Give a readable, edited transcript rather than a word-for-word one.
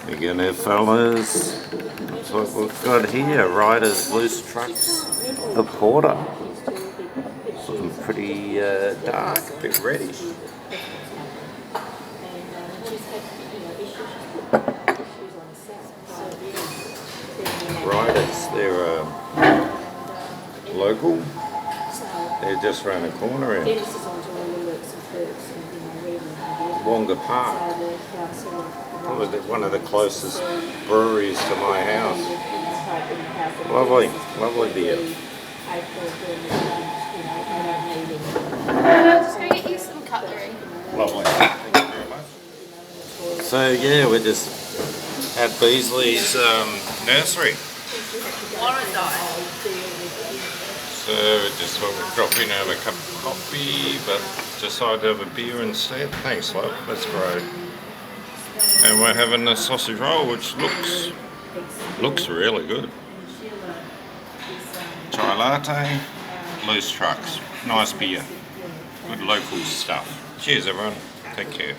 Again there fellas, that's what we've got here, Riders Loose Trucks, the Porter. Looking pretty dark, a bit reddish. Riders, they're local, they're just around the corner in Wonga Park. Probably one of the closest breweries to my house. Lovely, lovely beer. Just gonna get you some cutlery. Lovely. Thank you very much. So yeah, we're just at Beasley's nursery. So just thought we'd drop in, have a cup of coffee, but decided to have a beer instead. Thanks, love. That's great. And we're having a sausage roll, which looks really good. Chai latte, Loose Trucks, nice beer, good local stuff. Cheers, everyone. Take care.